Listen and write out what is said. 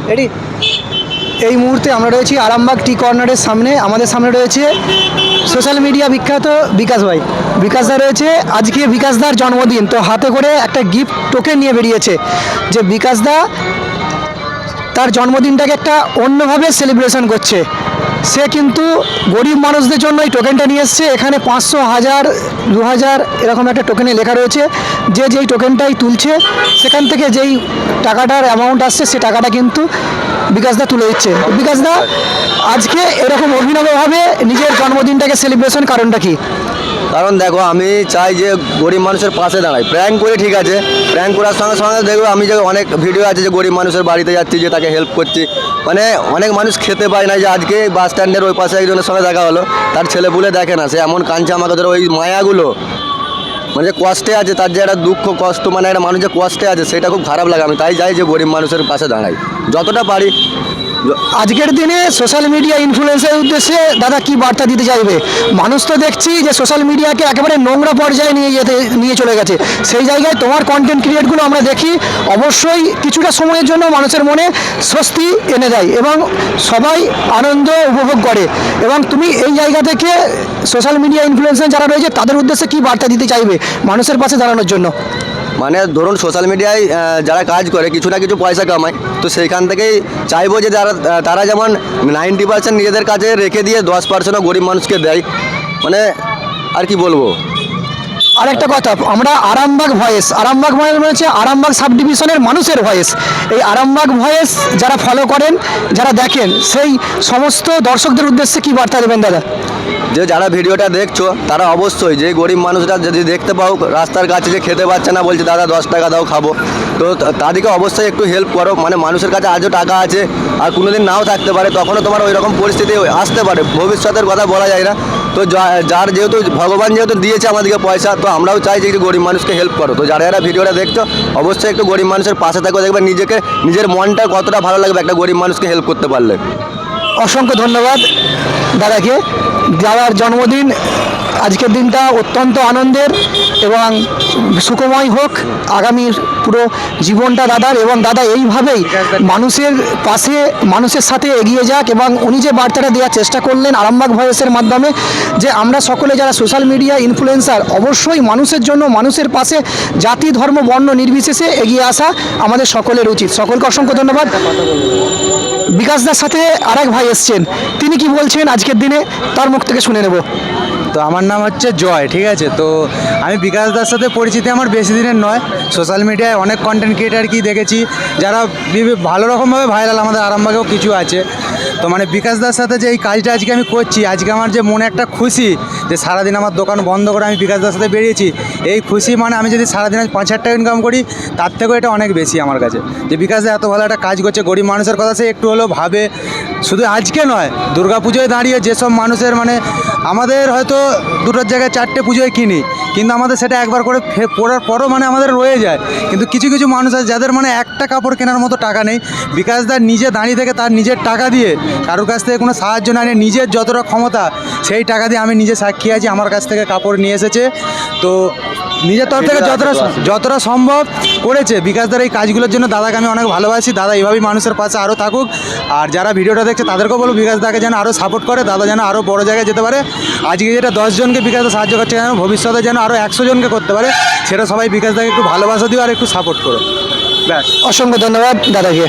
Ready? এই মুহূর্তে আমরা রয়েছি আরামবাগ টি কর্নারের সামনে। আমাদের সামনে রয়েছে সোশ্যাল মিডিয়া বিখ্যাত বিকাশ ভাই। বিকাশ দা রয়েছে, আজকে বিকাশ দার জন্মদিন, তো হাতে করে একটা গিফট টোকেন নিয়ে বেরিয়েছে যে বিকাশ দা তার জন্মদিনটাকে একটা অন্যভাবে সেলিব্রেশন করছে। সে কিন্তু গরিব মানুষদের জন্য এই টোকেনটা নিয়ে এসছে। এখানে 500, 1000, 2000 এরকম একটা টোকেনে লেখা রয়েছে। যে যেই টোকেনটাই তুলছে সেখান থেকে যেই টাকাটার অ্যামাউন্ট আসছে সে টাকাটা কিন্তু বিকাশ দা তুলে দিচ্ছে। বিকাশ দা আজকে এরকম অভিনবভাবে নিজের জন্মদিনটাকে সেলিব্রেশন, কারণটা কি? কারণ দেখো, আমি চাই যে গরিব মানুষের পাশে দাঁড়াই। প্র্যাঙ্ক করে ঠিক আছে, প্র্যাঙ্ক করার সঙ্গে সঙ্গে দেখবো আমি যে অনেক ভিডিও আছে যে গরিব মানুষের বাড়িতে যাচ্ছি, যে তাকে হেল্প করছি। মানে অনেক মানুষ খেতে পায় না, যে আজকে বাস স্ট্যান্ডের ওই পাশে একজনের সঙ্গে দেখা হলো, তার ছেলেপুলে দেখে না, সে এমন কাঁদছে আমাকে ধরো। ওই মায়াগুলো মানে যে কষ্টে আছে, তার যে একটা দুঃখ কষ্ট, মানে একটা মানুষ যে কষ্টে আছে, সেটা খুব খারাপ লাগে। আমি তাই চাই যে গরিব মানুষের পাশে দাঁড়াই যতটা পারি। আজকের দিনে সোশ্যাল মিডিয়া ইনফ্লুয়েন্সের উদ্দেশ্যে দাদা কি বার্তা দিতে চাইবে? মানুষ তো দেখছি যে সোশ্যাল মিডিয়াকে একেবারে নোংরা পর্যায়ে নিয়ে চলে গেছে। সেই জায়গায় তোমার কন্টেন্ট ক্রিয়েটগুলো আমরা দেখি অবশ্যই কিছুটা সময়ের জন্য মানুষের মনে স্বস্তি এনে দেয় এবং সবাই আনন্দ উপভোগ করে। এবং তুমি এই জায়গা থেকে সোশ্যাল মিডিয়া ইনফ্লুয়েন্সার যারা রয়েছে তাদের উদ্দেশ্যে কি বার্তা দিতে চাইবে মানুষের পাশে দাঁড়ানোর জন্য? মানে ধরুন, সোশ্যাল মিডিয়ায় যারা কাজ করে কিছু না কিছু পয়সা কামায়, তো সেইখান থেকেই চাইবো যে তারা যেমন 90% নিজেদের কাছে রেখে দিয়ে 10%ও গরিব মানুষকে দেয়। মানে আর কি বলবো। আরেকটা কথা, আমরা আরামবাগ ভয়েস হচ্ছে আরামবাগ সাব ডিভিশনের মানুষের ভয়েস। এই আরামবাগ ভয়েস যারা ফলো করেন, যারা দেখেন, সেই সমস্ত দর্শকদের উদ্দেশ্যে কি বার্তা দেবেন দাদা? যে যারা ভিডিওটা দেখছো তারা অবশ্যই, যে গরিব মানুষরা যদি দেখতে পাও রাস্তার কাছে যে খেতে পাচ্ছে না, বলছে দাদা 10 টাকা দাও খাবো, তো তাদেরকে অবশ্যই একটু হেল্প করো। মানে মানুষের কাছে আজও টাকা আছে, আর কোনোদিন নাও থাকতে পারে, তখনও তোমার ওই রকম পরিস্থিতি আসতে পারে, ভবিষ্যতের কথা বলা যায় না। তো যার যেহেতু ভগবান যেহেতু দিয়েছে আমাদেরকে পয়সা, তো আমরাও চাই যে একটু গরিব মানুষকে হেল্প করো। তো যারা যারা ভিডিওটা দেখছো অবশ্যই একটু গরিব মানুষের পাশে থাকো, দেখবে নিজের মনটা কতটা ভালো লাগবে একটা গরিব মানুষকে হেল্প করতে পারলে। অসংখ্য ধন্যবাদ দাদাকে। দাদার জন্মদিন, আজকের দিনটা অত্যন্ত আনন্দের এবং সুখময় হোক আগামী পুরো জীবনটা দাদার। এবং দাদা এইভাবেই মানুষের পাশে, মানুষের সাথে এগিয়ে যাক। এবং উনি যে বার্তাটা দেওয়ার চেষ্টা করলেন আরামবাগ ভয়েসের মাধ্যমে, যে আমরা সকলে যারা সোশ্যাল মিডিয়া ইনফ্লুয়েন্সার অবশ্যই মানুষের জন্য, মানুষের পাশে, জাতি ধর্ম বর্ণ নির্বিশেষে এগিয়ে আসা আমাদের সকলের উচিত। সকলকে অসংখ্য ধন্যবাদ। বিকাশদার সাথে আরেক ভাই এসছেন, তিনি কি বলছেন আজকের দিনে তার মুখ থেকে শুনে নেব। তো আমার নাম হচ্ছে জয়, ঠিক আছে। তো আমি বিকাশ দার সাথে পরিচিতি আমার বেশি দিনের নয়। সোশ্যাল মিডিয়ায় অনেক কন্টেন্ট ক্রিয়েটারকেই দেখেছি যারা ভালো রকমভাবে ভাইরাল, আমাদের আরামবাগেও কিছু আছে। তো মানে বিকাশ দার সাথে যে এই কাজটা আজকে আমি করছি, আজকে আমার যে মনে একটা খুশি যে সারাদিন আমার দোকান বন্ধ করে আমি বিকাশ দার সাথে বেরিয়েছি, এই খুশি মানে আমি যদি সারাদিন 5,000 টাকা ইনকাম করি তার থেকেও এটা অনেক বেশি আমার কাছে। যে বিকাশ দা এত ভালো একটা কাজ করছে, গরিব মানুষের কথা সে একটু হলেও ভাবে। শুধু আজকে নয়, দুর্গাপুজোয় দাঁড়িয়ে যেসব মানুষের মানে আমাদের হয়তো দুটোর জায়গায় 4টে পুজোয় কিনি, কিন্তু আমাদের সেটা একবার করে পড়ার পরও মানে আমাদের রয়ে যায়। কিন্তু কিছু কিছু মানুষ আছে যাদের মানে একটা কাপড় কেনার মতো টাকা নেই। বিকাশ দা নিজে দাঁড়িয়ে থেকে তার নিজের টাকা দিয়ে, কারোর কাছ থেকে কোনো সাহায্য না নিয়ে নিজের যতটা ক্ষমতা সেই টাকা দিয়ে, আমি নিজে সাক্ষী আছি, আমার কাছ থেকে কাপড় নিয়ে এসেছে। তো নিজের তরফ থেকে যতটা সম্ভব করেছে। বিকাশ দার এই কাজগুলোর জন্য দাদাকে আমি অনেক ভালোবাসি। দাদা এইভাবেই মানুষের পাশে আরও থাকুক। আর যারা ভিডিওটা দেখছে তাদেরকেও বলবো বিকাশ দাকে যেন আরও সাপোর্ট করে, দাদা যেন আরও বড় জায়গায় যেতে পারে। আজকে যেটা 10 জনকে বিকাশ দা সাহায্য করছে, যেন ভবিষ্যতে যেন আরও 100 জনকে করতে পারে। সেটা সবাই বিকাশ দাকে একটু ভালোবাসা দিও আর একটু সাপোর্ট করো। ব্যাস, অসংখ্য ধন্যবাদ দাদাকে।